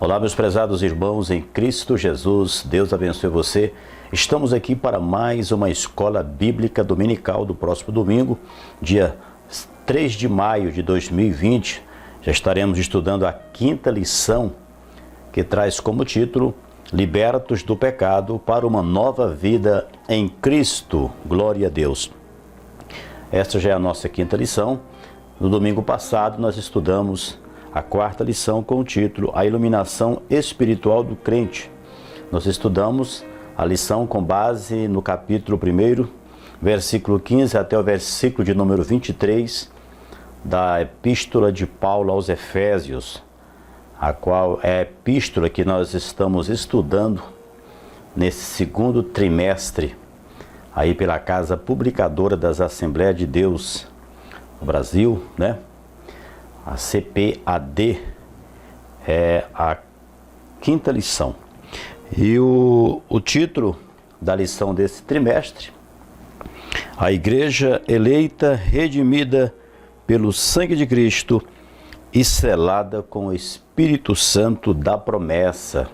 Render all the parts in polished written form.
Olá, meus prezados irmãos em Cristo Jesus, Deus abençoe você. Estamos aqui para mais uma escola bíblica dominical do próximo domingo, dia 3 de maio de 2020. Já estaremos estudando a quinta lição, que traz como título Libertos do pecado para uma nova vida em Cristo. Glória a Deus. Esta já é a nossa quinta lição. No domingo passado nós estudamos a quarta lição com o título A Iluminação Espiritual do Crente. Nós estudamos a lição com base no capítulo 1, versículo 15 até o versículo de número 23 da Epístola de Paulo aos Efésios, a qual é a epístola que nós estamos estudando nesse segundo trimestre, aí pela Casa Publicadora das Assembleias de Deus no Brasil, né? A CPAD é a quinta lição. E o título da lição desse trimestre, a Igreja eleita, redimida pelo sangue de Cristo e selada com o Espírito Santo da promessa.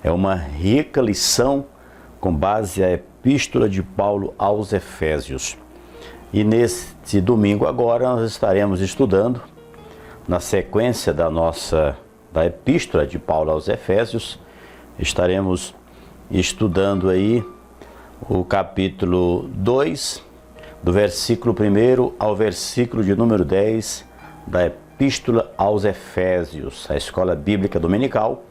É uma rica lição com base na epístola de Paulo aos Efésios. E neste domingo agora nós estaremos estudando, na sequência da epístola de Paulo aos Efésios, estaremos estudando aí o capítulo 2, do versículo 1 ao versículo de número 10 da epístola aos Efésios, a escola bíblica dominical,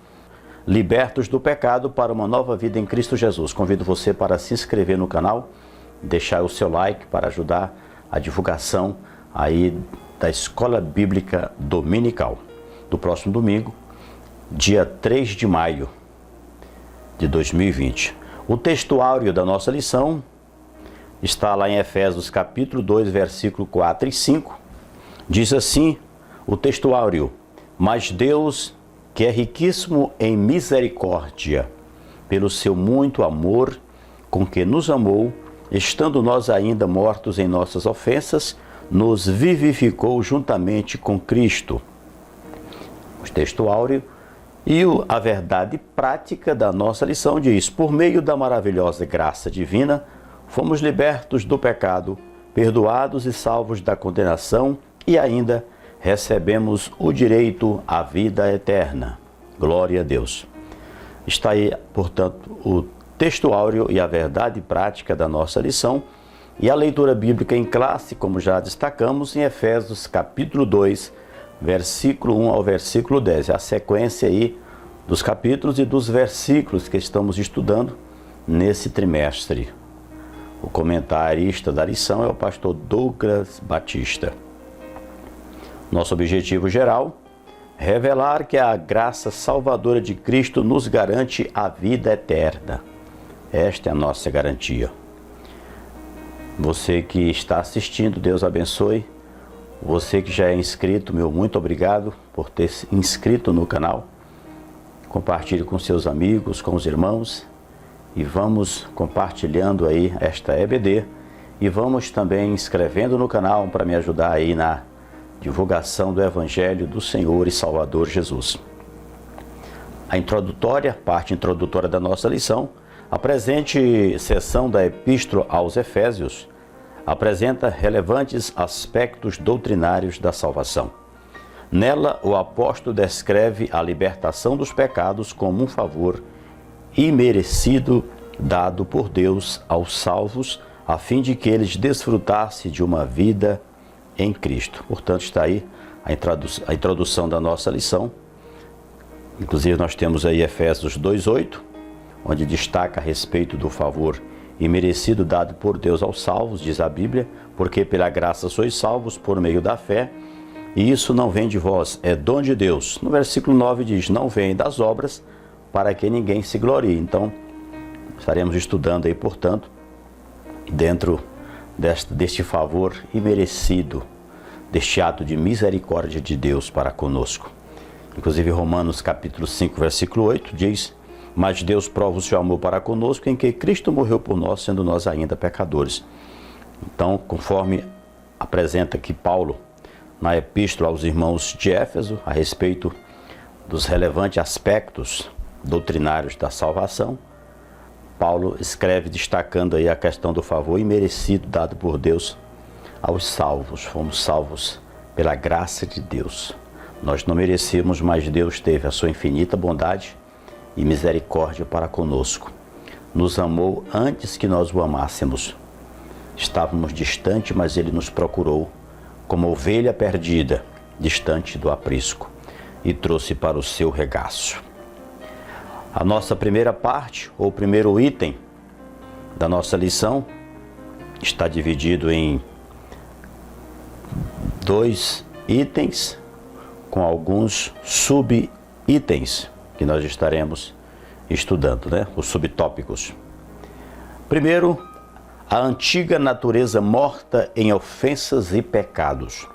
Libertos do pecado para uma nova vida em Cristo Jesus. Convido você para se inscrever no canal, deixar o seu like para ajudar a divulgação aí da Escola Bíblica Dominical, do próximo domingo, dia 3 de maio de 2020. O textuário da nossa lição está lá em Efésios capítulo 2, versículo 4 e 5. Diz assim o textuário: Mas Deus, que é riquíssimo em misericórdia, pelo seu muito amor com que nos amou, estando nós ainda mortos em nossas ofensas, nos vivificou juntamente com Cristo. O textuário e a verdade prática da nossa lição diz: por meio da maravilhosa graça divina, fomos libertos do pecado, perdoados e salvos da condenação e ainda recebemos o direito à vida eterna. Glória a Deus. Está aí, portanto, o textuário e a verdade prática da nossa lição. E a leitura bíblica em classe, como já destacamos, em Efésios capítulo 2, versículo 1 ao versículo 10. É a sequência aí dos capítulos e dos versículos que estamos estudando nesse trimestre. O comentarista da lição é o pastor Douglas Batista. Nosso objetivo geral: revelar que a graça salvadora de Cristo nos garante a vida eterna. Esta é a nossa garantia. Você que está assistindo, Deus abençoe. Você que já é inscrito, meu muito obrigado por ter se inscrito no canal. Compartilhe com seus amigos, com os irmãos. E vamos compartilhando aí esta EBD. E vamos também inscrevendo no canal para me ajudar aí na divulgação do Evangelho do Senhor e Salvador Jesus. A introdutória, parte introdutória da nossa lição, a presente sessão da Epístola aos Efésios apresenta relevantes aspectos doutrinários da salvação. Nela, o apóstolo descreve a libertação dos pecados como um favor imerecido dado por Deus aos salvos, a fim de que eles desfrutassem de uma vida em Cristo. Portanto, está aí a introdução da nossa lição. Inclusive, nós temos aí Efésios 2:8, onde destaca a respeito do favor imerecido dado por Deus aos salvos, diz a Bíblia, porque pela graça sois salvos por meio da fé, e isso não vem de vós, é dom de Deus. No versículo 9 diz: não vem das obras, para que ninguém se glorie. Então, estaremos estudando aí, portanto, dentro deste favor imerecido, deste ato de misericórdia de Deus para conosco. Inclusive, Romanos capítulo 5, versículo 8 diz: mas Deus prova o seu amor para conosco em que Cristo morreu por nós, sendo nós ainda pecadores. Então, conforme apresenta aqui Paulo na epístola aos irmãos de Éfeso, a respeito dos relevantes aspectos doutrinários da salvação, Paulo escreve destacando aí a questão do favor imerecido dado por Deus aos salvos. Fomos salvos pela graça de Deus. Nós não merecemos, mas Deus teve a sua infinita bondade e misericórdia para conosco. Nos amou antes que nós o amássemos. Estávamos distantes, mas Ele nos procurou como ovelha perdida, distante do aprisco, e trouxe para o seu regaço. A nossa primeira parte, ou primeiro item da nossa lição, está dividido em 2 itens, com alguns sub-itens que nós estaremos estudando, né? Os subtópicos. Primeiro, a antiga natureza morta em ofensas e pecados.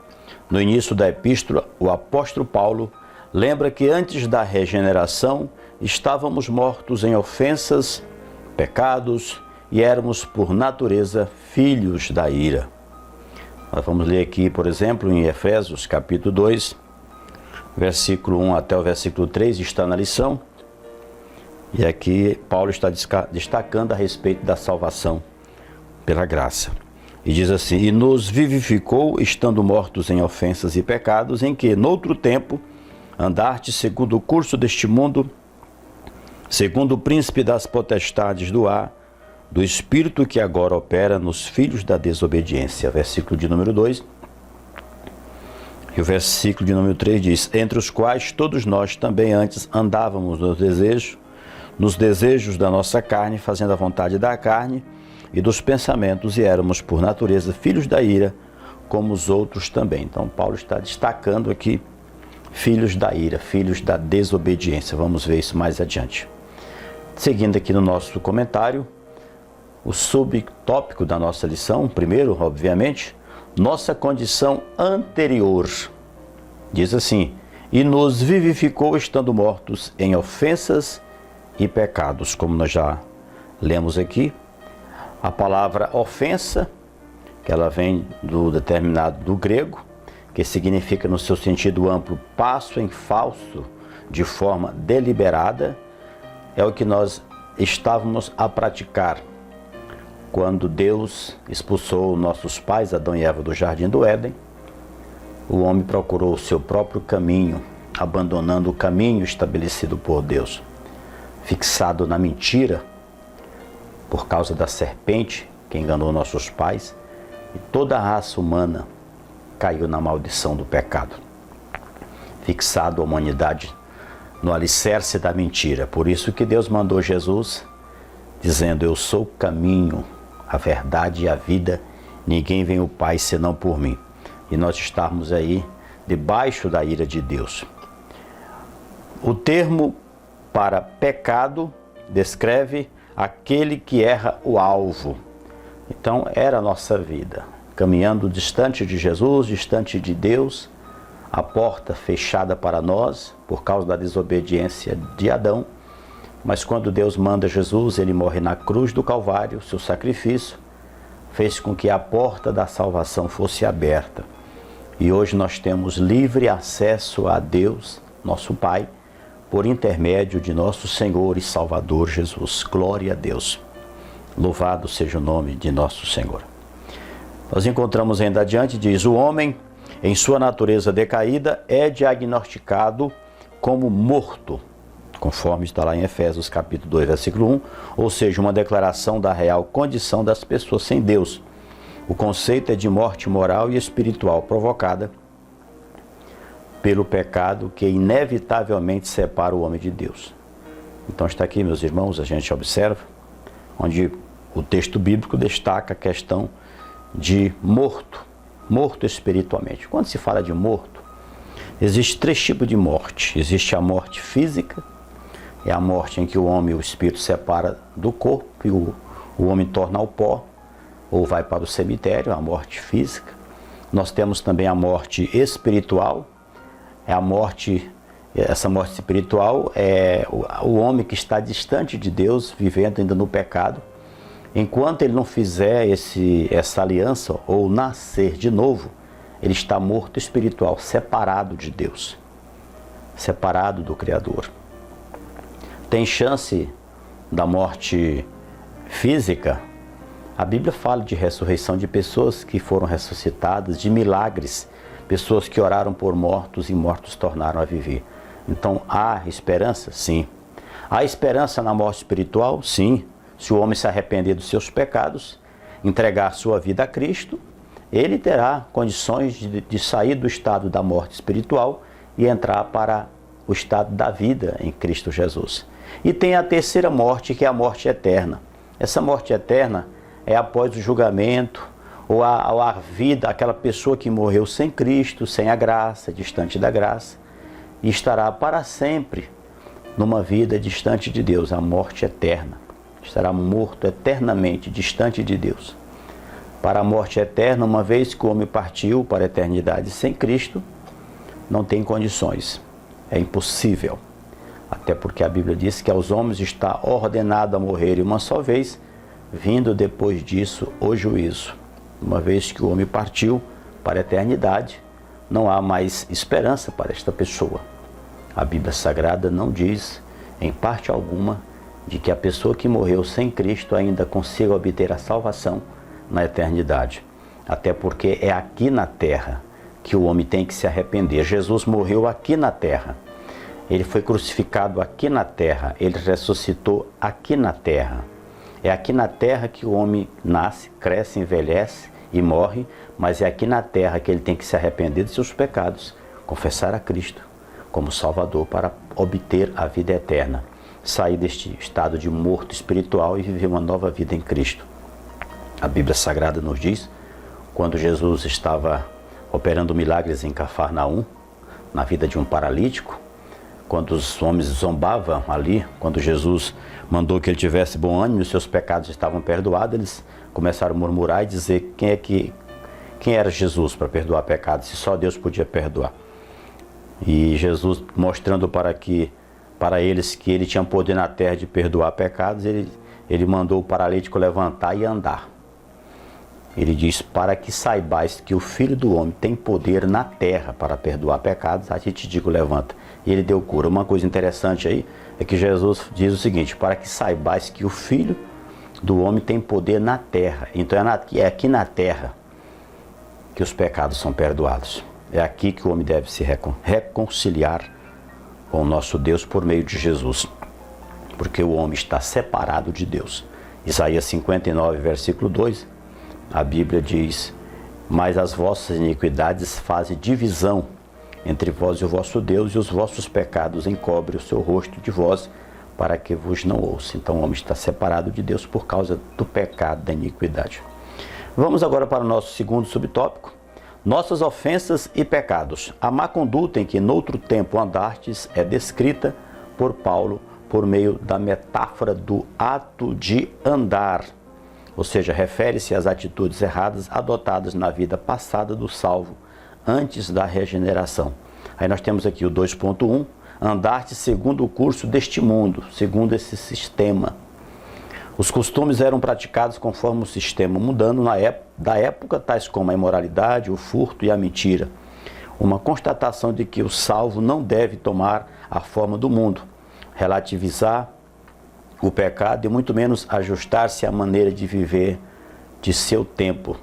No início da epístola, o apóstolo Paulo lembra que antes da regeneração estávamos mortos em ofensas, pecados e éramos por natureza filhos da ira. Nós vamos ler aqui, por exemplo, em Efésios capítulo 2, versículo 1 até o versículo 3, está na lição. E aqui Paulo está destacando a respeito da salvação pela graça. E diz assim: e nos vivificou, estando mortos em ofensas e pecados, em que, noutro tempo, andaste segundo o curso deste mundo, segundo o príncipe das potestades do ar, do espírito que agora opera nos filhos da desobediência. Versículo de número 2. E o versículo de número 3 diz: entre os quais todos nós também antes andávamos nos desejos da nossa carne, fazendo a vontade da carne e dos pensamentos, e éramos por natureza filhos da ira, como os outros também. Então Paulo está destacando aqui filhos da ira, filhos da desobediência. Vamos ver isso mais adiante. Seguindo aqui no nosso comentário, o subtópico da nossa lição, primeiro, obviamente, nossa condição anterior. Diz assim: e nos vivificou, estando mortos em ofensas e pecados. Como nós já lemos aqui, a palavra ofensa, que ela vem do grego, que significa no seu sentido amplo, passo em falso de forma deliberada, é o que nós estávamos a praticar quando Deus expulsou nossos pais, Adão e Eva, do jardim do Éden. O homem procurou o seu próprio caminho, abandonando o caminho estabelecido por Deus, fixado na mentira, por causa da serpente que enganou nossos pais, e toda a raça humana caiu na maldição do pecado, fixado a humanidade no alicerce da mentira. Por isso que Deus mandou Jesus, dizendo: eu sou o caminho, a verdade e a vida, ninguém vem ao Pai senão por mim. E nós estamos aí debaixo da ira de Deus. O termo para pecado descreve aquele que erra o alvo. Então era a nossa vida, caminhando distante de Jesus, distante de Deus, a porta fechada para nós por causa da desobediência de Adão. Mas quando Deus manda Jesus, ele morre na cruz do Calvário, seu sacrifício fez com que a porta da salvação fosse aberta. E hoje nós temos livre acesso a Deus, nosso Pai, por intermédio de nosso Senhor e Salvador Jesus. Glória a Deus. Louvado seja o nome de nosso Senhor. Nós encontramos ainda adiante, diz: o homem, em sua natureza decaída, é diagnosticado como morto, conforme está lá em Efésios capítulo 2, versículo 1, ou seja, uma declaração da real condição das pessoas sem Deus. O conceito é de morte moral e espiritual provocada pelo pecado que inevitavelmente separa o homem de Deus. Então está aqui, meus irmãos, a gente observa, onde o texto bíblico destaca a questão de morto espiritualmente. Quando se fala de morto, existem 3 tipos de morte. Existe a morte física, é a morte em que o homem e o espírito separa do corpo e o homem torna ao pó ou vai para o cemitério, a morte física. Nós temos também a morte espiritual. Essa morte espiritual é o homem que está distante de Deus, vivendo ainda no pecado. Enquanto ele não fizer essa aliança ou nascer de novo, ele está morto espiritual, separado de Deus. separado do Criador. Tem chance da morte física? A Bíblia fala de ressurreição de pessoas que foram ressuscitadas, de milagres, pessoas que oraram por mortos e mortos tornaram a viver. Então, há esperança? Sim. Há esperança na morte espiritual? Sim. Se o homem se arrepender dos seus pecados, entregar sua vida a Cristo, ele terá condições de sair do estado da morte espiritual e entrar para o estado da vida em Cristo Jesus. E tem a terceira morte, que é a morte eterna. Essa morte eterna é após o julgamento, ou a vida, aquela pessoa que morreu sem Cristo, sem a graça, distante da graça, e estará para sempre numa vida distante de Deus, a morte eterna. Estará morto eternamente, distante de Deus. Para a morte eterna, uma vez que o homem partiu para a eternidade sem Cristo, não tem condições, é impossível. Até porque a Bíblia diz que aos homens está ordenado a morrer uma só vez, vindo depois disso o juízo. Uma vez que o homem partiu para a eternidade, não há mais esperança para esta pessoa. A Bíblia Sagrada não diz, em parte alguma, de que a pessoa que morreu sem Cristo ainda consiga obter a salvação na eternidade. Até porque é aqui na terra que o homem tem que se arrepender. Jesus morreu aqui na terra. Ele foi crucificado aqui na terra. Ele ressuscitou aqui na terra. É aqui na terra que o homem nasce, cresce, envelhece e morre, mas é aqui na terra que ele tem que se arrepender de seus pecados, confessar a Cristo como Salvador para obter a vida eterna, sair deste estado de morto espiritual e viver uma nova vida em Cristo. A Bíblia Sagrada nos diz, quando Jesus estava operando milagres em Cafarnaum, na vida de um paralítico, quando os homens zombavam ali, quando Jesus mandou que ele tivesse bom ânimo e os seus pecados estavam perdoados, eles começaram a murmurar e dizer quem era Jesus para perdoar pecados, se só Deus podia perdoar. E Jesus, mostrando para eles que ele tinha poder na terra de perdoar pecados, ele mandou o paralítico levantar e andar. Ele diz, para que saibais que o Filho do Homem tem poder na terra para perdoar pecados, a ti te digo, levanta. E ele deu cura. Uma coisa interessante aí é que Jesus diz o seguinte, para que saibais que o Filho do Homem tem poder na terra. Então é aqui na terra que os pecados são perdoados. É aqui que o homem deve se reconciliar com o nosso Deus por meio de Jesus. Porque o homem está separado de Deus. Isaías 59, versículo 2, a Bíblia diz, mas as vossas iniquidades fazem divisão entre vós e o vosso Deus, e os vossos pecados encobrem o seu rosto de vós, para que vos não ouça. Então o homem está separado de Deus por causa do pecado, da iniquidade. Vamos agora para o nosso segundo subtópico. Nossas ofensas e pecados. A má conduta em que noutro tempo andastes é descrita por Paulo por meio da metáfora do ato de andar. Ou seja, refere-se às atitudes erradas adotadas na vida passada do salvo, antes da regeneração. Aí nós temos aqui o 2.1, andar-te segundo o curso deste mundo, segundo esse sistema. Os costumes eram praticados conforme o sistema mundano da época, tais como a imoralidade, o furto e a mentira. Uma constatação de que o salvo não deve tomar a forma do mundo, relativizar o pecado e muito menos ajustar-se à maneira de viver de seu tempo.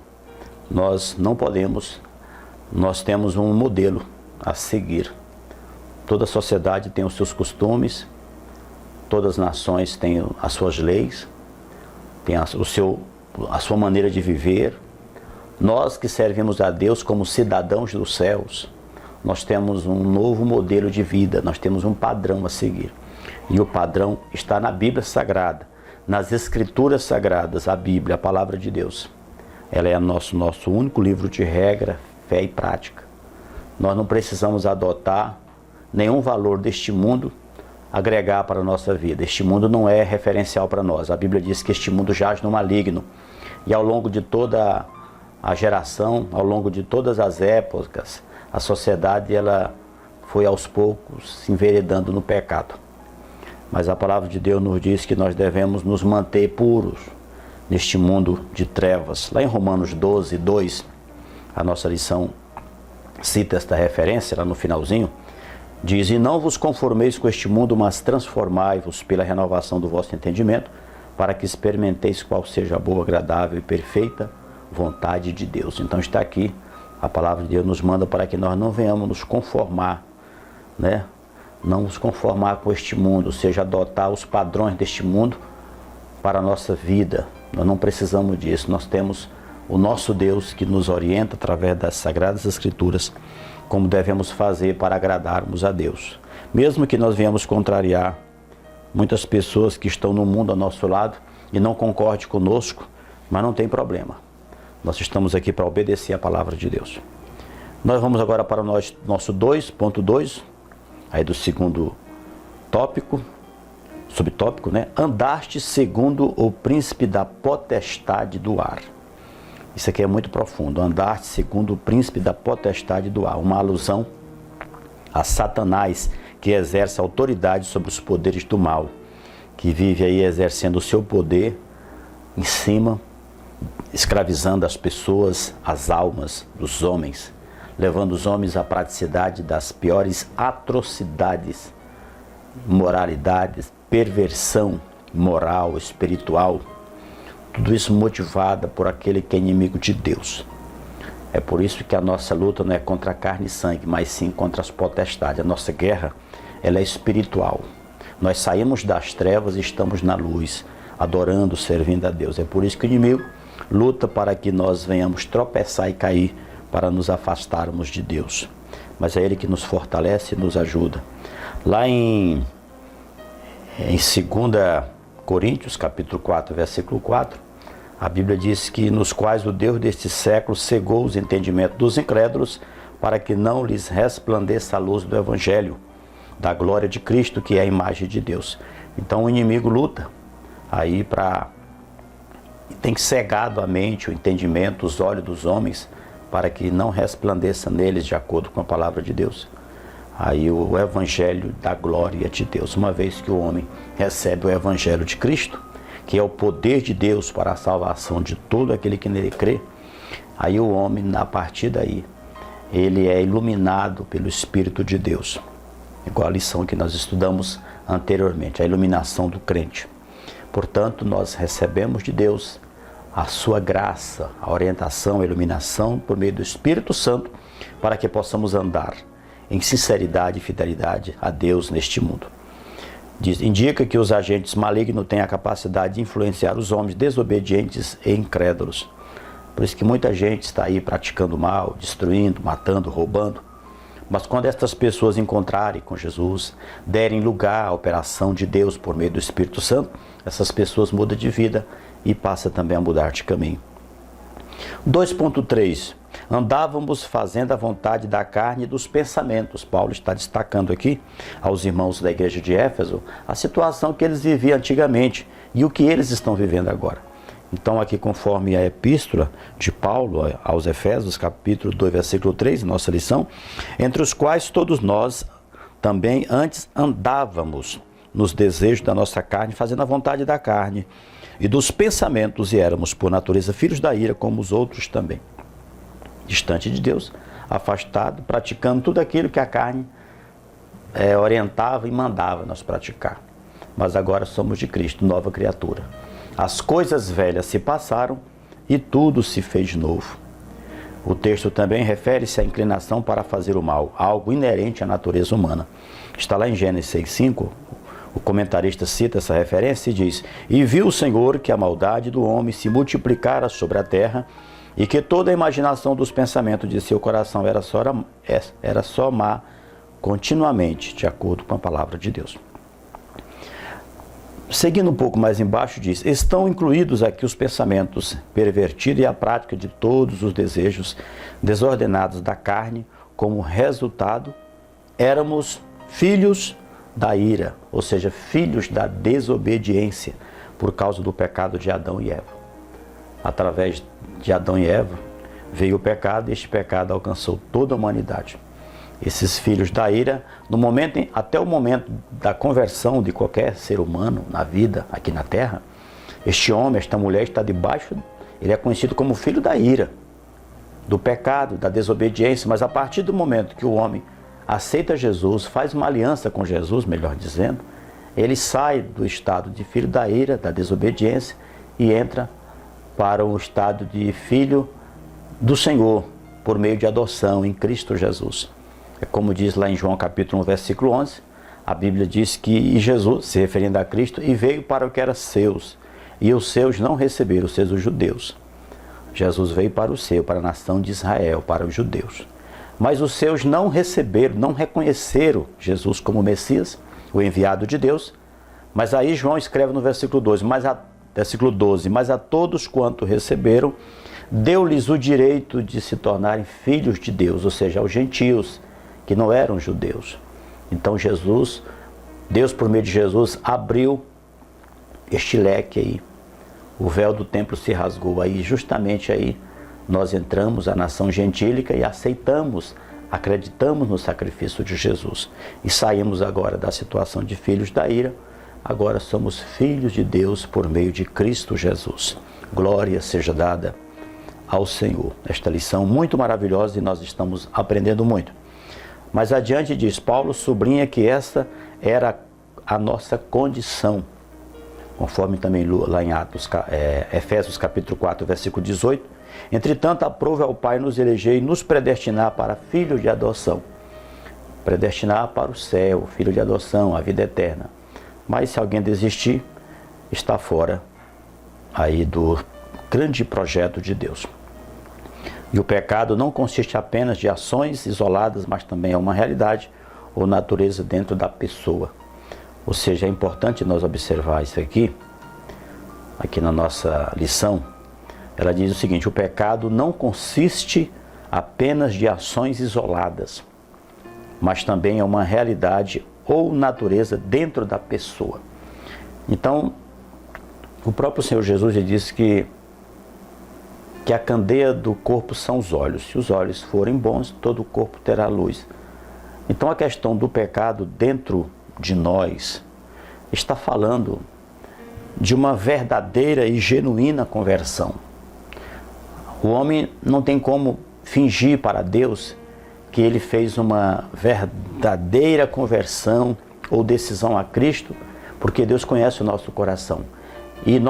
Nós não podemos, nós temos um modelo a seguir. Toda sociedade tem os seus costumes, todas as nações têm as suas leis, tem a sua maneira de viver. Nós que servimos a Deus como cidadãos dos céus, nós temos um novo modelo de vida, nós temos um padrão a seguir. E o padrão está na Bíblia Sagrada, nas Escrituras Sagradas, a Bíblia, a Palavra de Deus. Ela é nosso único livro de regra, fé e prática. Nós não precisamos adotar nenhum valor deste mundo, agregar para a nossa vida. Este mundo não é referencial para nós. A Bíblia diz que este mundo jaz no maligno. E ao longo de toda a geração, ao longo de todas as épocas, a sociedade ela foi aos poucos se enveredando no pecado. Mas a palavra de Deus nos diz que nós devemos nos manter puros neste mundo de trevas. Lá em Romanos 12, 2, a nossa lição cita esta referência lá no finalzinho, Diz: e não vos conformeis com este mundo, mas transformai-vos pela renovação do vosso entendimento, para que experimenteis qual seja a boa, agradável e perfeita vontade de Deus. Então está aqui, a palavra de Deus nos manda para que nós não venhamos nos conformar, né? Não nos conformar com este mundo, ou seja, adotar os padrões deste mundo para a nossa vida. Nós não precisamos disso. Nós temos o nosso Deus que nos orienta através das Sagradas Escrituras como devemos fazer para agradarmos a Deus. Mesmo que nós venhamos contrariar muitas pessoas que estão no mundo ao nosso lado e não concordem conosco, mas não tem problema. Nós estamos aqui para obedecer a palavra de Deus. Nós vamos agora para o nosso 2.2, aí do segundo tópico, subtópico, né? Andaste segundo o príncipe da potestade do ar. Isso aqui é muito profundo. Andaste segundo o príncipe da potestade do ar. Uma alusão a Satanás, que exerce autoridade sobre os poderes do mal, que vive aí exercendo o seu poder em cima, escravizando as pessoas, as almas dos homens, levando os homens à praticidade das piores atrocidades, imoralidades, perversão moral, espiritual, tudo isso motivado por aquele que é inimigo de Deus. É por isso que a nossa luta não é contra a carne e sangue, mas sim contra as potestades. A nossa guerra, ela é espiritual. Nós saímos das trevas e estamos na luz, adorando, servindo a Deus. É por isso que o inimigo luta para que nós venhamos tropeçar e cair, para nos afastarmos de Deus. Mas é Ele que nos fortalece e nos ajuda. Lá em 2 Coríntios, capítulo 4, versículo 4, a Bíblia diz que nos quais o Deus deste século cegou os entendimentos dos incrédulos, para que não lhes resplandeça a luz do Evangelho, da glória de Cristo, que é a imagem de Deus. Então o inimigo luta aí tem cegado a mente, o entendimento, os olhos dos homens, para que não resplandeça neles de acordo com a palavra de Deus. Aí o Evangelho da glória de Deus. Uma vez que o homem recebe o Evangelho de Cristo, que é o poder de Deus para a salvação de todo aquele que nele crê, aí o homem, a partir daí, ele é iluminado pelo Espírito de Deus. Igual a lição que nós estudamos anteriormente, a iluminação do crente. Portanto, nós recebemos de Deus a sua graça, a orientação, a iluminação por meio do Espírito Santo, para que possamos andar em sinceridade e fidelidade a Deus neste mundo. Indica que os agentes malignos têm a capacidade de influenciar os homens desobedientes e incrédulos. Por isso que muita gente está aí praticando mal, destruindo, matando, roubando. Mas quando estas pessoas encontrarem com Jesus, derem lugar à operação de Deus por meio do Espírito Santo, essas pessoas mudam de vida e passam também a mudar de caminho. 2.3. Andávamos fazendo a vontade da carne e dos pensamentos. Paulo está destacando aqui aos irmãos da igreja de Éfeso a situação que eles viviam antigamente e o que eles estão vivendo agora. Então aqui, conforme a epístola de Paulo aos Efésios, capítulo 2, versículo 3, nossa lição, entre os quais todos nós também antes andávamos nos desejos da nossa carne, fazendo a vontade da carne e dos pensamentos, e éramos por natureza filhos da ira, como os outros também. Distante de Deus, afastado, praticando tudo aquilo que a carne orientava e mandava nós praticar. Mas agora somos de Cristo, nova criatura. As coisas velhas se passaram e tudo se fez novo. O texto também refere-se à inclinação para fazer o mal, algo inerente à natureza humana. Está lá em Gênesis 6:5, o comentarista cita essa referência e diz: e viu o Senhor que a maldade do homem se multiplicara sobre a terra, e que toda a imaginação dos pensamentos de seu coração era só má continuamente, de acordo com a palavra de Deus. Seguindo um pouco mais embaixo, diz: estão incluídos aqui os pensamentos pervertidos e a prática de todos os desejos desordenados da carne. Como resultado, éramos filhos da ira, ou seja, filhos da desobediência, por causa do pecado de Adão e Eva. Através de Adão e Eva veio o pecado, e este pecado alcançou toda a humanidade. Esses filhos da ira, até o momento da conversão de qualquer ser humano na vida, aqui na terra, este homem, esta mulher está debaixo, ele é conhecido como filho da ira, do pecado, da desobediência. Mas a partir do momento que o homem aceita Jesus, faz uma aliança com Jesus, melhor dizendo, ele sai do estado de filho da ira, da desobediência, e entra para o estado de filho do Senhor, por meio de adoção em Cristo Jesus. É como diz lá em João capítulo 1, versículo 11, a Bíblia diz que Jesus, se referindo a Cristo, e veio para o que era seus, e os seus não receberam, os seus, os judeus. Jesus veio para o seu, para a nação de Israel, para os judeus. Mas os seus não receberam, não reconheceram Jesus como Messias, o enviado de Deus. Mas aí João escreve no versículo 12, mas a todos quanto receberam, deu-lhes o direito de se tornarem filhos de Deus, ou seja, aos gentios, que não eram judeus. Então Jesus, Deus por meio de Jesus, abriu este leque aí. O véu do templo se rasgou aí, justamente aí nós entramos, a nação gentílica, e aceitamos, acreditamos no sacrifício de Jesus. E saímos agora da situação de filhos da ira, agora somos filhos de Deus por meio de Cristo Jesus. Glória seja dada ao Senhor. Esta lição muito maravilhosa e nós estamos aprendendo muito. Mas adiante diz, Paulo sublinha que essa era a nossa condição, conforme também lá em Efésios capítulo 4, versículo 18. Entretanto, aprove ao Pai nos eleger e nos predestinar para filhos de adoção. Predestinar para o céu, filho de adoção, a vida eterna. Mas se alguém desistir, está fora aí do grande projeto de Deus. E o pecado não consiste apenas de ações isoladas, mas também é uma realidade ou natureza dentro da pessoa. Ou seja, é importante nós observar isso aqui na nossa lição. Ela diz o seguinte, o pecado não consiste apenas de ações isoladas, mas também é uma realidade ou natureza dentro da pessoa. Então, o próprio Senhor Jesus já disse que a candeia do corpo são os olhos. Se os olhos forem bons, todo o corpo terá luz. Então a questão do pecado dentro de nós está falando de uma verdadeira e genuína conversão. O homem não tem como fingir para Deus que ele fez uma verdadeira conversão ou decisão a Cristo, porque Deus conhece o nosso coração. E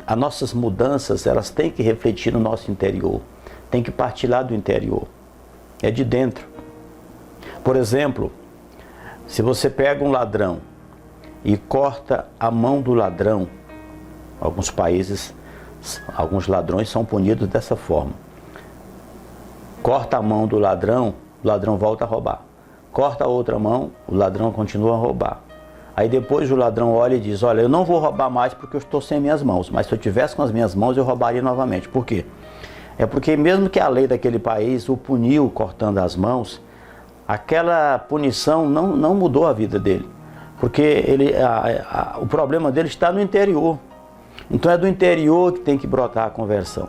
as nossas mudanças, elas têm que refletir no nosso interior, tem que partir lá do interior, é de dentro. Por exemplo, se você pega um ladrão e corta a mão do ladrão, alguns países, alguns ladrões são punidos dessa forma. Corta a mão do ladrão, o ladrão volta a roubar. Corta a outra mão, o ladrão continua a roubar. Aí depois o ladrão olha e diz, olha, eu não vou roubar mais porque eu estou sem minhas mãos, mas se eu tivesse com as minhas mãos eu roubaria novamente. Por quê? É porque mesmo que a lei daquele país o puniu cortando as mãos, aquela punição não mudou a vida dele. Porque o problema dele está no interior. Então é do interior que tem que brotar a conversão.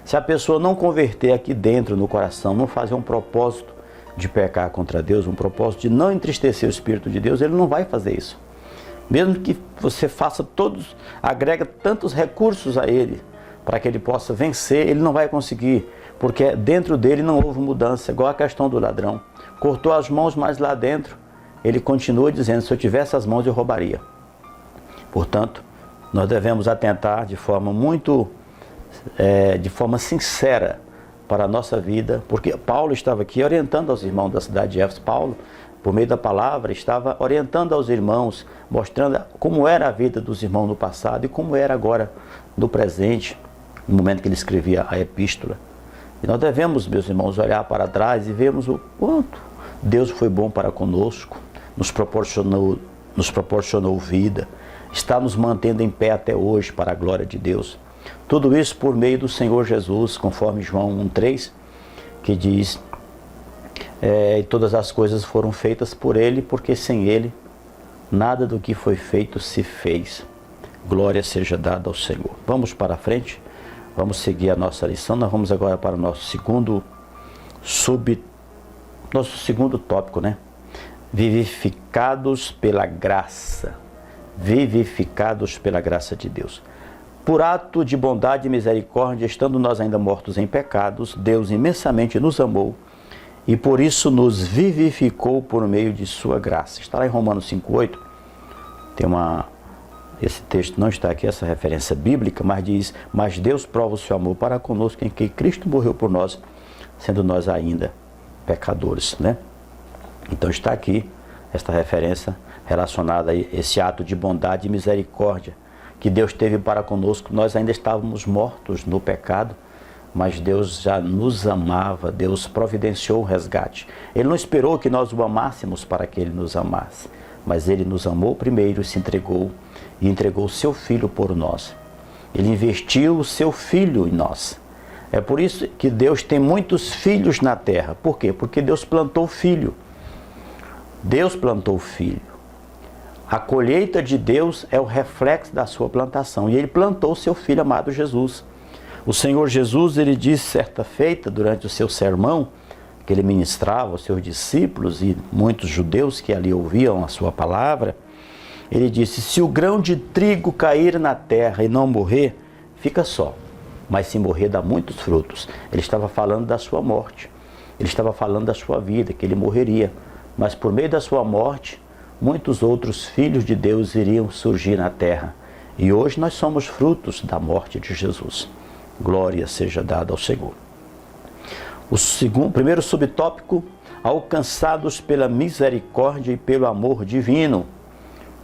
Se a pessoa não converter aqui dentro, no coração, não fazer um propósito de pecar contra Deus, um propósito de não entristecer o Espírito de Deus, ele não vai fazer isso. Mesmo que você faça agrega tantos recursos a ele, para que ele possa vencer, ele não vai conseguir, porque dentro dele não houve mudança, igual a questão do ladrão. Cortou as mãos, mas lá dentro, ele continua dizendo, se eu tivesse as mãos eu roubaria. Portanto, nós devemos atentar de forma sincera para a nossa vida, porque Paulo estava aqui orientando aos irmãos da cidade de Éfeso. Paulo, por meio da palavra, estava orientando aos irmãos, mostrando como era a vida dos irmãos no passado e como era agora no presente, no momento que ele escrevia a epístola. E nós devemos, meus irmãos, olhar para trás e vermos o quanto Deus foi bom para conosco, nos proporcionou vida, está nos mantendo em pé até hoje para a glória de Deus. Tudo isso por meio do Senhor Jesus, conforme João 1,3, que diz, e todas as coisas foram feitas por Ele, porque sem Ele, nada do que foi feito se fez. Glória seja dada ao Senhor. Vamos para frente, vamos seguir a nossa lição. Nós vamos agora para o nosso segundo tópico, né? Vivificados pela graça. Vivificados pela graça de Deus. Por ato de bondade e misericórdia, estando nós ainda mortos em pecados, Deus imensamente nos amou e por isso nos vivificou por meio de sua graça. Está lá em Romanos 5,8, esse texto não está aqui, essa referência bíblica, mas diz: mas Deus prova o seu amor para conosco em que Cristo morreu por nós, sendo nós ainda pecadores, né? Então está aqui esta referência relacionada a esse ato de bondade e misericórdia que Deus teve para conosco. Nós ainda estávamos mortos no pecado, mas Deus já nos amava, Deus providenciou o resgate. Ele não esperou que nós o amássemos para que Ele nos amasse, mas Ele nos amou primeiro e se entregou, e entregou o seu Filho por nós. Ele investiu o seu Filho em nós. É por isso que Deus tem muitos filhos na terra. Por quê? Porque Deus plantou o Filho. Deus plantou o Filho. A colheita de Deus é o reflexo da sua plantação. E Ele plantou o seu Filho amado Jesus. O Senhor Jesus, Ele disse certa feita, durante o seu sermão, que Ele ministrava aos seus discípulos e muitos judeus que ali ouviam a sua palavra, Ele disse: se o grão de trigo cair na terra e não morrer, fica só. Mas se morrer, dá muitos frutos. Ele estava falando da sua morte. Ele estava falando da sua vida, que Ele morreria. Mas por meio da sua morte, muitos outros filhos de Deus iriam surgir na terra. E hoje nós somos frutos da morte de Jesus. Glória seja dada ao Senhor. O primeiro subtópico: alcançados pela misericórdia e pelo amor divino.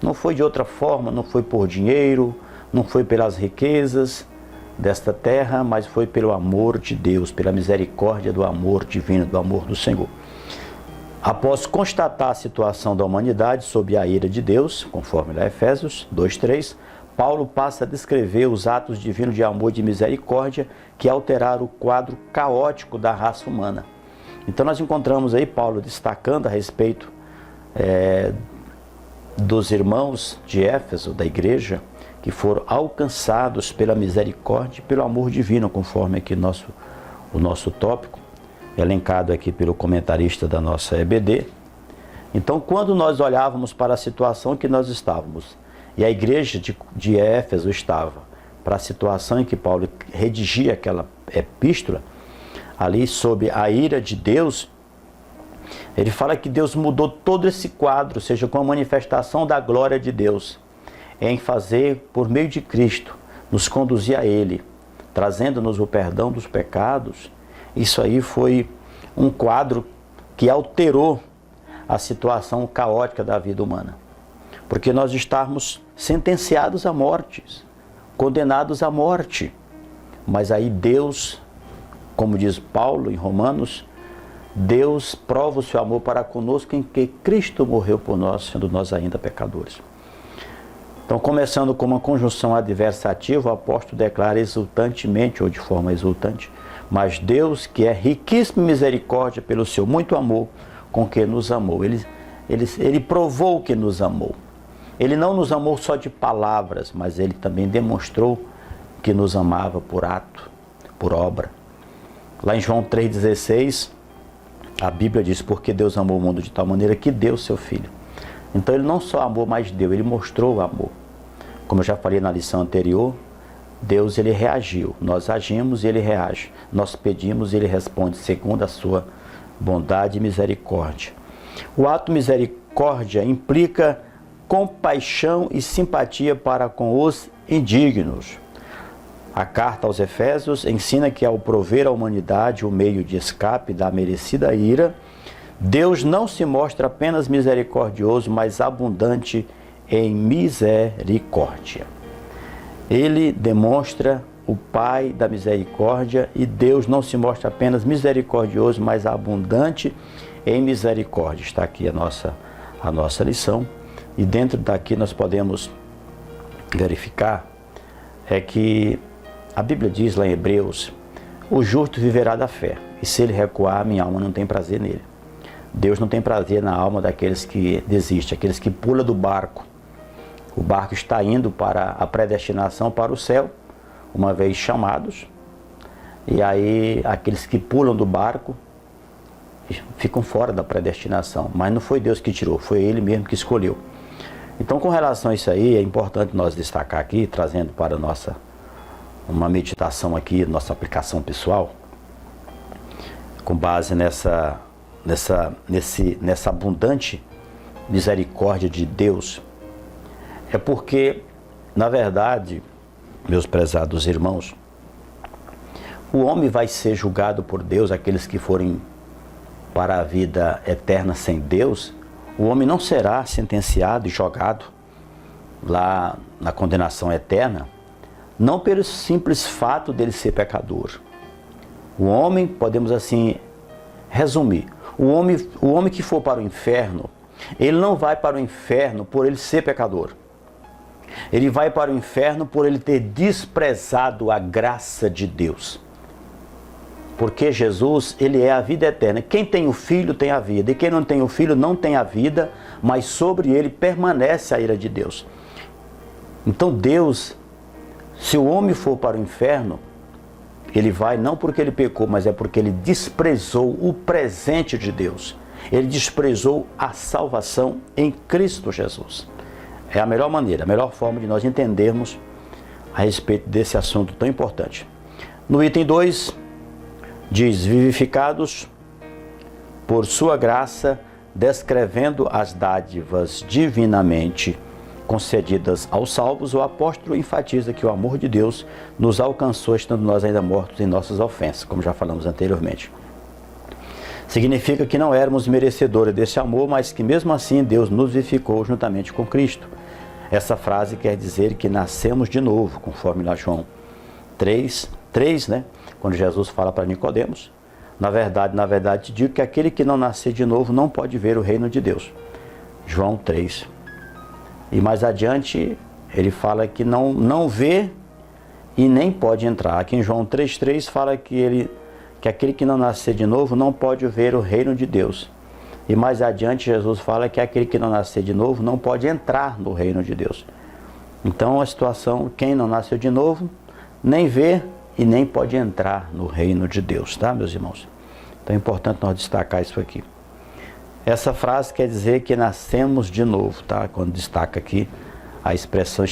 Não foi de outra forma, não foi por dinheiro, não foi pelas riquezas desta terra, mas foi pelo amor de Deus, pela misericórdia do amor divino, do amor do Senhor. Após constatar a situação da humanidade sob a ira de Deus, conforme lá Efésios 2:3, Paulo passa a descrever os atos divinos de amor e de misericórdia que alteraram o quadro caótico da raça humana. Então nós encontramos aí Paulo destacando a respeito dos irmãos de Éfeso, da igreja, que foram alcançados pela misericórdia e pelo amor divino, conforme aqui o nosso tópico, elencado aqui pelo comentarista da nossa EBD. Então, quando nós olhávamos para a situação que nós estávamos, e a igreja de Éfeso estava, para a situação em que Paulo redigia aquela epístola, ali sob a ira de Deus, ele fala que Deus mudou todo esse quadro, ou seja, com a manifestação da glória de Deus, em fazer, por meio de Cristo, nos conduzir a Ele, trazendo-nos o perdão dos pecados. Isso aí foi um quadro que alterou a situação caótica da vida humana. Porque nós estávamos sentenciados à morte, condenados à morte. Mas aí Deus, como diz Paulo em Romanos, Deus prova o seu amor para conosco em que Cristo morreu por nós, sendo nós ainda pecadores. Então, começando com uma conjunção adversativa, o apóstolo declara exultantemente, ou de forma exultante: mas Deus, que é riquíssimo em misericórdia pelo seu muito amor com que nos amou. Ele provou que nos amou. Ele não nos amou só de palavras, mas Ele também demonstrou que nos amava por ato, por obra. Lá em João 3,16, a Bíblia diz: porque Deus amou o mundo de tal maneira que deu seu Filho. Então Ele não só amou, mas deu, Ele mostrou o amor. Como eu já falei na lição anterior, Deus, Ele reagiu. Nós agimos e Ele reage. Nós pedimos e Ele responde segundo a sua bondade e misericórdia. O ato misericórdia implica compaixão e simpatia para com os indignos. A carta aos Efésios ensina que, ao prover à humanidade o meio de escape da merecida ira, Deus não se mostra apenas misericordioso, mas abundante em misericórdia. Ele demonstra o Pai da misericórdia, e Deus não se mostra apenas misericordioso, mas abundante em misericórdia. Está aqui a nossa lição, e dentro daqui nós podemos verificar que a Bíblia diz lá em Hebreus: o justo viverá da fé, e se ele recuar, minha alma não tem prazer nele. Deus não tem prazer na alma daqueles que desistem, aqueles que pulam do barco. O barco está indo para a predestinação, para o céu, uma vez chamados, e aí aqueles que pulam do barco ficam fora da predestinação. Mas não foi Deus que tirou, foi Ele mesmo que escolheu. Então, com relação a isso aí, é importante nós destacar aqui, trazendo para uma meditação aqui, nossa aplicação pessoal, com base nessa abundante misericórdia de Deus, é porque, na verdade, meus prezados irmãos, o homem vai ser julgado por Deus, aqueles que forem para a vida eterna sem Deus. O homem não será sentenciado e jogado lá na condenação eterna, não pelo simples fato dele ser pecador. O homem, podemos assim resumir, o homem que for para o inferno, ele não vai para o inferno por ele ser pecador. Ele vai para o inferno por ele ter desprezado a graça de Deus. Porque Jesus, ele é a vida eterna. Quem tem o Filho tem a vida, e quem não tem o Filho não tem a vida, mas sobre ele permanece a ira de Deus. Então Deus, se o homem for para o inferno, ele vai não porque ele pecou, mas é porque ele desprezou o presente de Deus. Ele desprezou a salvação em Cristo Jesus. É a melhor maneira, a melhor forma de nós entendermos a respeito desse assunto tão importante. No item 2, diz: vivificados por sua graça, descrevendo as dádivas divinamente concedidas aos salvos, o apóstolo enfatiza que o amor de Deus nos alcançou estando nós ainda mortos em nossas ofensas, como já falamos anteriormente. Significa que não éramos merecedores desse amor, mas que mesmo assim Deus nos vivificou juntamente com Cristo. Essa frase quer dizer que nascemos de novo, conforme lá João 3, né? Quando Jesus fala para Nicodemos, na verdade te digo que aquele que não nascer de novo não pode ver o reino de Deus. João 3. E mais adiante ele fala que não vê e nem pode entrar. Aqui em João 3,3 fala que aquele que não nascer de novo não pode ver o reino de Deus. E mais adiante Jesus fala que aquele que não nascer de novo não pode entrar no reino de Deus. Então a situação, quem não nasceu de novo, nem vê e nem pode entrar no reino de Deus, tá, meus irmãos? Então é importante nós destacar isso aqui. Essa frase quer dizer que nascemos de novo, tá? Quando destaca aqui a expressão,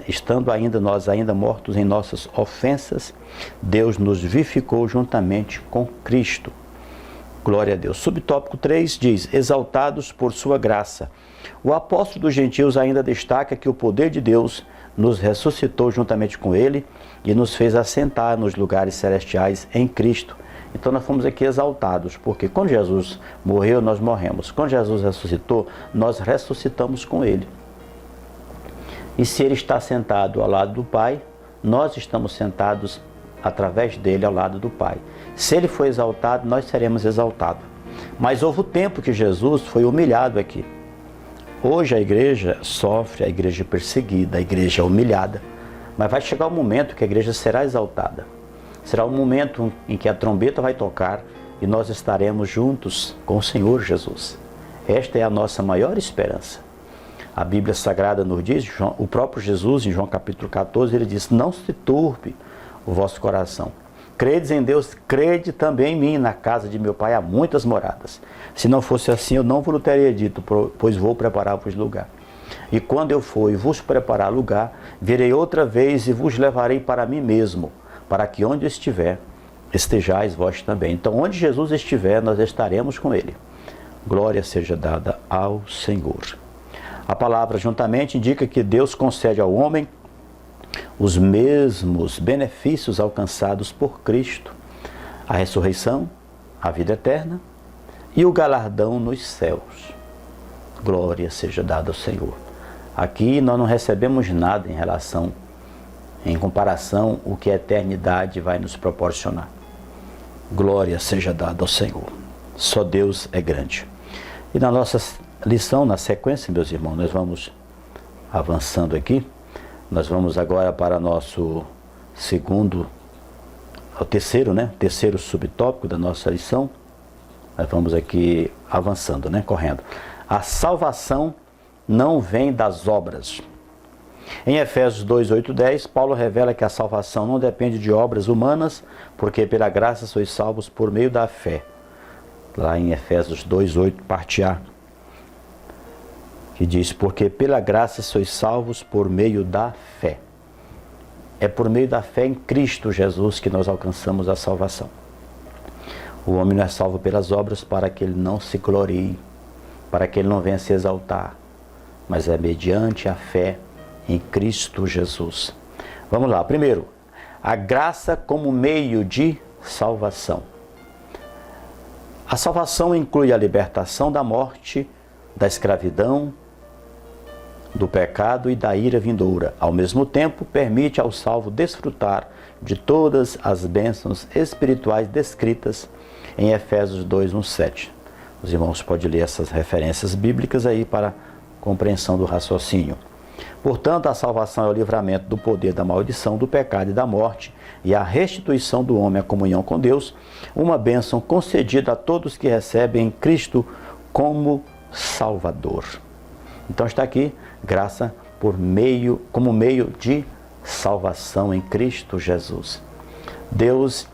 estando ainda nós ainda mortos em nossas ofensas, Deus nos vivificou juntamente com Cristo. Glória a Deus. Subtópico 3 diz: exaltados por sua graça. O apóstolo dos gentios ainda destaca que o poder de Deus nos ressuscitou juntamente com ele e nos fez assentar nos lugares celestiais em Cristo. Então nós fomos aqui exaltados, porque quando Jesus morreu, nós morremos. Quando Jesus ressuscitou, nós ressuscitamos com ele. E se ele está sentado ao lado do Pai, nós estamos sentados através dele ao lado do Pai. Se ele foi exaltado, nós seremos exaltados. Mas houve o tempo que Jesus foi humilhado aqui. Hoje a igreja sofre, a igreja é perseguida, a igreja é humilhada. Mas vai chegar o momento que a igreja será exaltada. Será o momento em que a trombeta vai tocar e nós estaremos juntos com o Senhor Jesus. Esta é a nossa maior esperança. A Bíblia Sagrada nos diz, o próprio Jesus, em João capítulo 14, ele diz: não se turbe o vosso coração. Credes em Deus, crede também em mim. Na casa de meu Pai há muitas moradas. Se não fosse assim, eu não vos teria dito, pois vou preparar-vos lugar. E quando eu for e vos preparar lugar, virei outra vez e vos levarei para mim mesmo, para que onde eu estiver, estejais vós também. Então, onde Jesus estiver, nós estaremos com ele. Glória seja dada ao Senhor. A palavra juntamente indica que Deus concede ao homem os mesmos benefícios alcançados por Cristo: a ressurreição, a vida eterna e o galardão nos céus. Glória seja dada ao Senhor. Aqui nós não recebemos nada em comparação o que a eternidade vai nos proporcionar. Glória seja dada ao Senhor. Só Deus é grande. E na nossa lição, na sequência, meus irmãos, nós vamos avançando aqui. Nós vamos agora para nosso terceiro subtópico da nossa lição. Nós vamos aqui avançando, correndo. A salvação não vem das obras. Em Efésios 2, 8, 10, Paulo revela que a salvação não depende de obras humanas, porque pela graça sois salvos por meio da fé. Lá em Efésios 2, 8, parte A, que diz: porque pela graça sois salvos por meio da fé. É por meio da fé em Cristo Jesus que nós alcançamos a salvação. O homem não é salvo pelas obras para que ele não se glorie, para que ele não venha se exaltar, mas é mediante a fé em Cristo Jesus. Vamos lá. Primeiro, a graça como meio de salvação. A salvação inclui a libertação da morte, da escravidão, do pecado e da ira vindoura. Ao mesmo tempo, permite ao salvo desfrutar de todas as bênçãos espirituais descritas em Efésios 2, 1, 7. Os irmãos podem ler essas referências bíblicas aí para compreensão do raciocínio. Portanto, a salvação é o livramento do poder da maldição, do pecado e da morte, e a restituição do homem à comunhão com Deus, uma bênção concedida a todos que recebem Cristo como Salvador. Então está aqui, graça como meio de salvação em Cristo Jesus. Deus,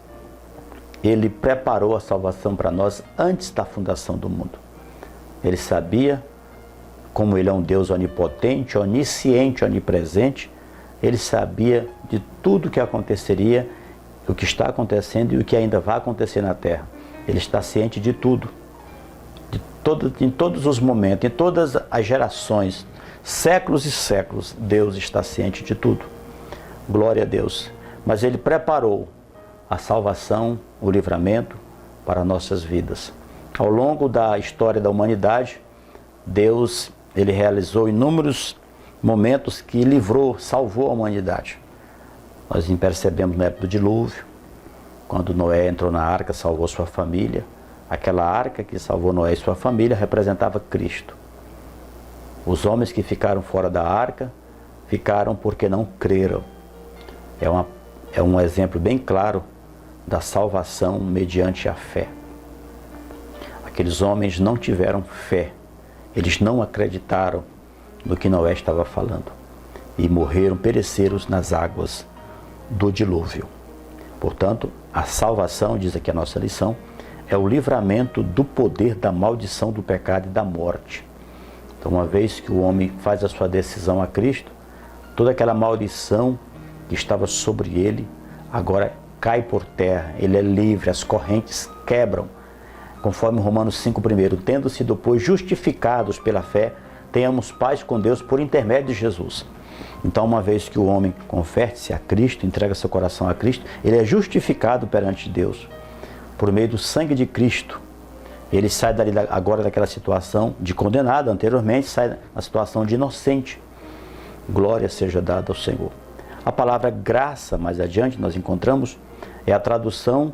Ele preparou a salvação para nós antes da fundação do mundo. Ele sabia, como Ele é um Deus onipotente, onisciente, onipresente, Ele sabia de tudo que aconteceria, o que está acontecendo e o que ainda vai acontecer na terra. Ele está ciente de tudo, em todos os momentos, em todas as gerações, séculos e séculos, Deus está ciente de tudo. Glória a Deus. Mas Ele preparou a salvação, o livramento para nossas vidas. Ao longo da história da humanidade, Deus, Ele realizou inúmeros momentos que livrou, salvou a humanidade. Nós percebemos na época do dilúvio, quando Noé entrou na arca, salvou sua família. Aquela arca que salvou Noé e sua família representava Cristo. Os homens que ficaram fora da arca, ficaram porque não creram. É um exemplo bem claro da salvação mediante a fé. Aqueles homens não tiveram fé. Eles não acreditaram no que Noé estava falando. E morreram, pereceram nas águas do dilúvio. Portanto, a salvação, diz aqui a nossa lição, é o livramento do poder da maldição do pecado e da morte. Então, uma vez que o homem faz a sua decisão a Cristo, toda aquela maldição que estava sobre ele, agora cai por terra, ele é livre, as correntes quebram. Conforme Romanos 5:1, tendo sido, pois, justificados pela fé, tenhamos paz com Deus por intermédio de Jesus. Então, uma vez que o homem converte-se a Cristo, entrega seu coração a Cristo, ele é justificado perante Deus, por meio do sangue de Cristo. Ele sai agora daquela situação de condenado anteriormente, sai na situação de inocente. Glória seja dada ao Senhor. A palavra graça, mais adiante, nós encontramos, é a tradução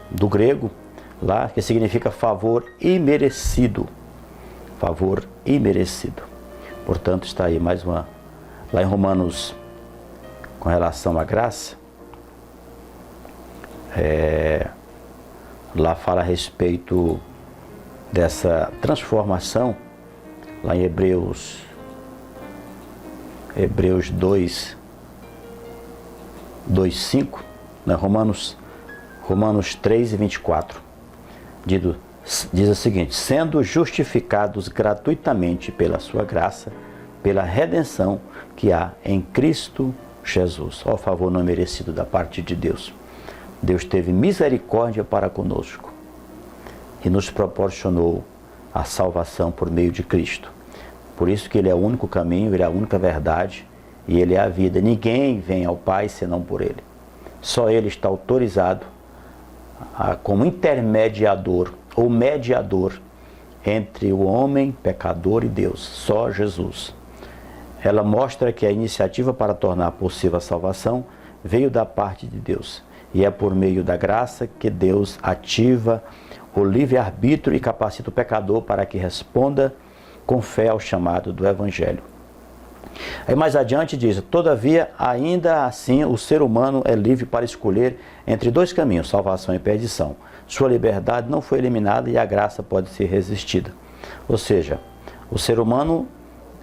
do grego, lá, que significa favor imerecido. Favor imerecido. Portanto, está aí mais uma... Lá em Romanos, com relação à graça, lá fala a respeito dessa transformação, lá em Hebreus 2:5, né? Romanos 3:24, diz o seguinte: sendo justificados gratuitamente pela sua graça, pela redenção que há em Cristo Jesus. Ó favor não merecido da parte de Deus. Deus teve misericórdia para conosco e nos proporcionou a salvação por meio de Cristo. Por isso que Ele é o único caminho, Ele é a única verdade e Ele é a vida. Ninguém vem ao Pai senão por Ele. Só Ele está autorizado como intermediador ou mediador entre o homem pecador e Deus. Só Jesus. Ela mostra que a iniciativa para tornar possível a salvação veio da parte de Deus. E é por meio da graça que Deus ativa o livre-arbítrio e capacita o pecador para que responda com fé ao chamado do Evangelho. Aí mais adiante diz: todavia, ainda assim, o ser humano é livre para escolher entre dois caminhos, salvação e perdição. Sua liberdade não foi eliminada e a graça pode ser resistida. Ou seja, o ser humano,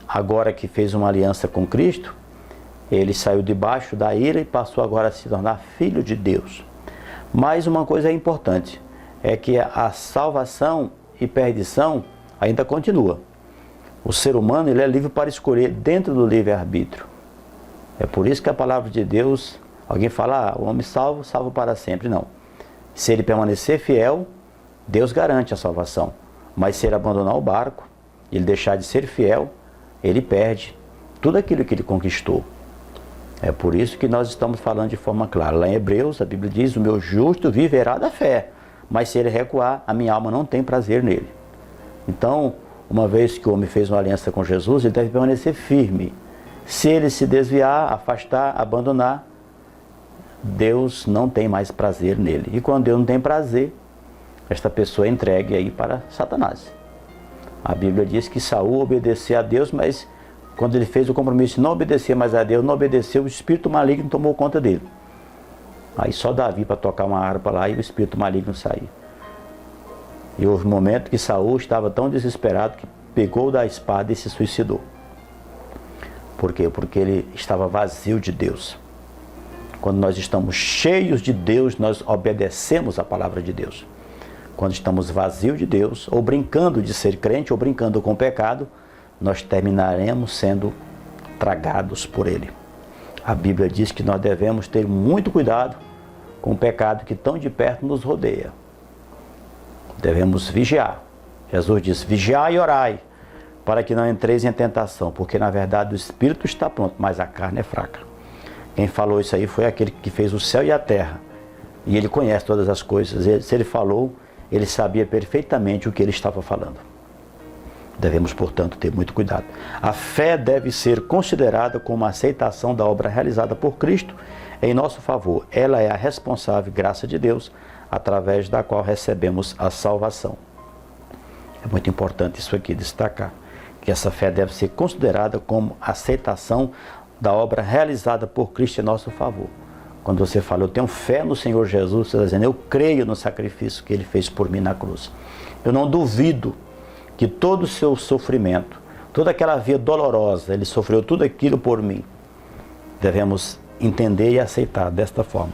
agora que fez uma aliança com Cristo, ele saiu debaixo da ira e passou agora a se tornar filho de Deus. Mas uma coisa é importante, é que a salvação e perdição ainda continua. O ser humano, ele é livre para escolher dentro do livre-arbítrio. É por isso que a palavra de Deus, alguém fala, o homem salvo, salvo para sempre. Não. Se ele permanecer fiel, Deus garante a salvação, mas se ele abandonar o barco, ele deixar de ser fiel, ele perde tudo aquilo que ele conquistou. É por isso que nós estamos falando de forma clara. Lá em Hebreus, a Bíblia diz: o meu justo viverá da fé, mas se ele recuar, a minha alma não tem prazer nele. Então, uma vez que o homem fez uma aliança com Jesus, ele deve permanecer firme. Se ele se desviar, afastar, abandonar, Deus não tem mais prazer nele. E quando Deus não tem prazer, esta pessoa é entregue aí para Satanás. A Bíblia diz que Saul obedecia a Deus, mas quando ele fez o compromisso de não obedecer mais a Deus, não obedeceu, o espírito maligno tomou conta dele. Aí só Davi para tocar uma harpa lá e o espírito maligno saiu. E houve um momento que Saul estava tão desesperado que pegou da espada e se suicidou. Por quê? Porque ele estava vazio de Deus. Quando nós estamos cheios de Deus, nós obedecemos a palavra de Deus. Quando estamos vazios de Deus, ou brincando de ser crente, ou brincando com o pecado, nós terminaremos sendo tragados por ele. A Bíblia diz que nós devemos ter muito cuidado com o pecado que tão de perto nos rodeia. Devemos vigiar. Jesus diz: vigiai e orai, para que não entreis em tentação, porque na verdade o espírito está pronto, mas a carne é fraca. Quem falou isso aí foi aquele que fez o céu e a terra, e ele conhece todas as coisas. Se ele falou, ele sabia perfeitamente o que ele estava falando. Devemos, portanto, ter muito cuidado. A fé deve ser considerada como a aceitação da obra realizada por Cristo em nosso favor. Ela é a responsável graça de Deus, através da qual recebemos a salvação. É muito importante isso aqui destacar, que essa fé deve ser considerada como aceitação da obra realizada por Cristo em nosso favor. Quando você fala: eu tenho fé no Senhor Jesus, você está dizendo: eu creio no sacrifício que ele fez por mim na cruz. Eu não duvido que todo o seu sofrimento, toda aquela via dolorosa, ele sofreu tudo aquilo por mim. Devemos entender e aceitar desta forma.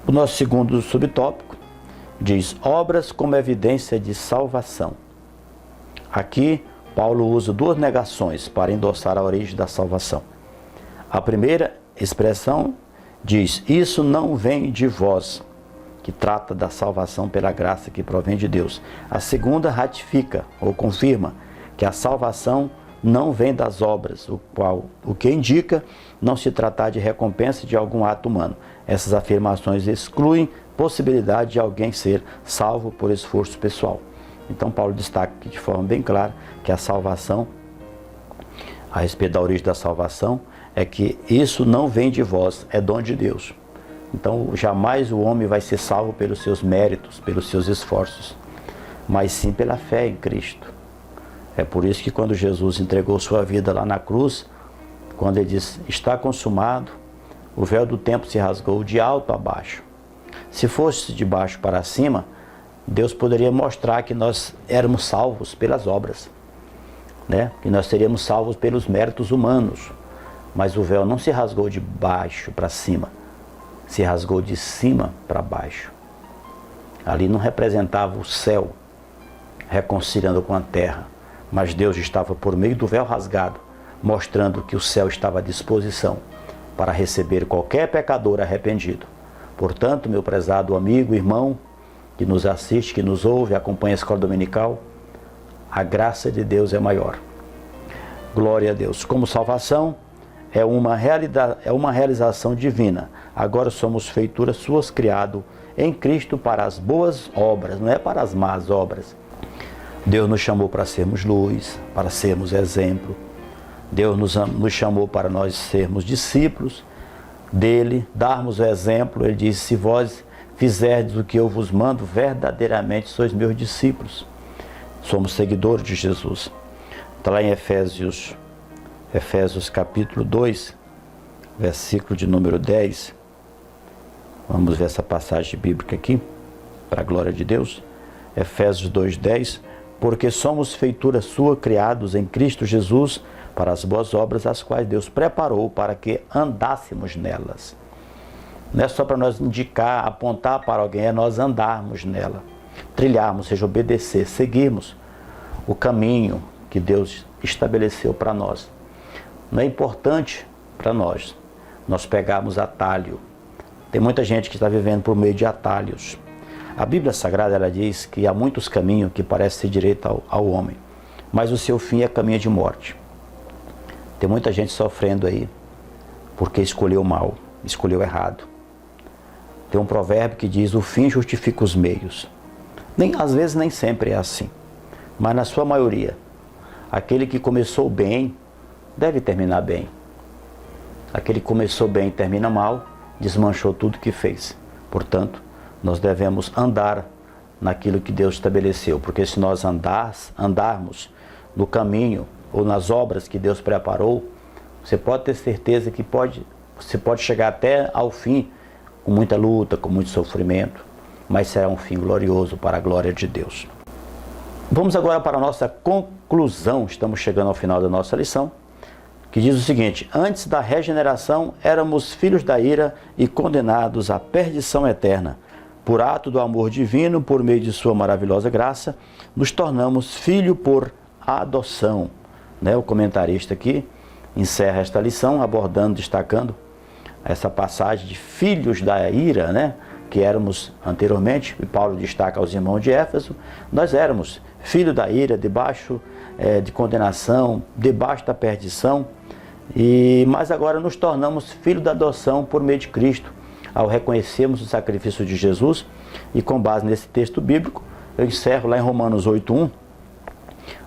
O nosso segundo subtópico diz: obras como evidência de salvação. Aqui, Paulo usa duas negações para endossar a origem da salvação. A primeira expressão diz: isso não vem de vós, que trata da salvação pela graça que provém de Deus. A segunda ratifica ou confirma que a salvação não vem das obras, o que indica não se tratar de recompensa de algum ato humano. Essas afirmações excluem possibilidade de alguém ser salvo por esforço pessoal. Então Paulo destaca aqui de forma bem clara que a salvação, a respeito da origem da salvação, é que isso não vem de vós, é dom de Deus. Então jamais o homem vai ser salvo pelos seus méritos, pelos seus esforços, mas sim pela fé em Cristo. É por isso que quando Jesus entregou sua vida lá na cruz, quando ele diz: está consumado, o véu do templo se rasgou de alto a baixo. Se fosse de baixo para cima, Deus poderia mostrar que nós éramos salvos pelas obras, né? Que nós seríamos salvos pelos méritos humanos. Mas o véu não se rasgou de baixo para cima, se rasgou de cima para baixo. Ali não representava o céu reconciliando com a terra, mas Deus estava por meio do véu rasgado, mostrando que o céu estava à disposição para receber qualquer pecador arrependido. Portanto, meu prezado amigo, irmão, que nos assiste, que nos ouve, acompanha a escola dominical, a graça de Deus é maior. Glória a Deus. Como salvação, é uma realização divina. Agora somos feituras suas, criado em Cristo para as boas obras, não é para as más obras. Deus nos chamou para sermos luz, para sermos exemplo. Deus nos chamou para nós sermos discípulos dele, darmos o exemplo. Ele disse: se vós fizerdes o que eu vos mando, verdadeiramente sois meus discípulos. Somos seguidores de Jesus. Está lá em Efésios capítulo 2, versículo de número 10. Vamos ver essa passagem bíblica aqui, para a glória de Deus. Efésios 2:10. Porque somos feitura sua, criados em Cristo Jesus, para as boas obras, as quais Deus preparou para que andássemos nelas. Não é só para nós indicar, apontar para alguém, é nós andarmos nela, trilharmos, ou seja, obedecer, seguirmos o caminho que Deus estabeleceu para nós. Não é importante para nós pegarmos atalho. Tem muita gente que está vivendo por meio de atalhos. A Bíblia Sagrada, ela diz que há muitos caminhos que parecem ser direito ao homem, mas o seu fim é caminho de morte. Tem muita gente sofrendo aí, porque escolheu mal, escolheu errado. Tem um provérbio que diz, o fim justifica os meios. Às vezes nem sempre é assim, mas na sua maioria, aquele que começou bem, deve terminar bem. Aquele que começou bem e termina mal, desmanchou tudo que fez. Portanto, nós devemos andar naquilo que Deus estabeleceu, porque se nós andarmos no caminho ou nas obras que Deus preparou, você pode ter certeza que você pode chegar até ao fim com muita luta, com muito sofrimento, mas será um fim glorioso para a glória de Deus. Vamos agora para a nossa conclusão, estamos chegando ao final da nossa lição, que diz o seguinte: antes da regeneração éramos filhos da ira e condenados à perdição eterna. Por ato do amor divino, por meio de sua maravilhosa graça, nos tornamos filho por adoção. O comentarista aqui encerra esta lição abordando, destacando essa passagem de filhos da ira, que éramos anteriormente, e Paulo destaca aos irmãos de Éfeso, nós éramos filhos da ira, debaixo de condenação, debaixo da perdição, mas agora nos tornamos filhos da adoção por meio de Cristo, ao reconhecermos o sacrifício de Jesus. E com base nesse texto bíblico, eu encerro lá em Romanos 8:1,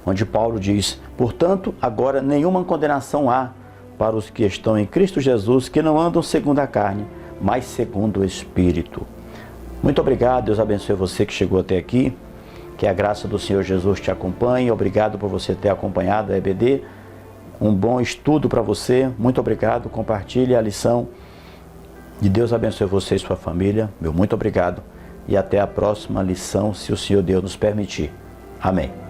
onde Paulo diz, portanto, agora nenhuma condenação há para os que estão em Cristo Jesus, que não andam segundo a carne, mas segundo o Espírito. Muito obrigado, Deus abençoe você que chegou até aqui, que a graça do Senhor Jesus te acompanhe. Obrigado por você ter acompanhado a EBD, um bom estudo para você, muito obrigado, compartilhe a lição, e Deus abençoe você e sua família, meu muito obrigado, e até a próxima lição, se o Senhor Deus nos permitir. Amém.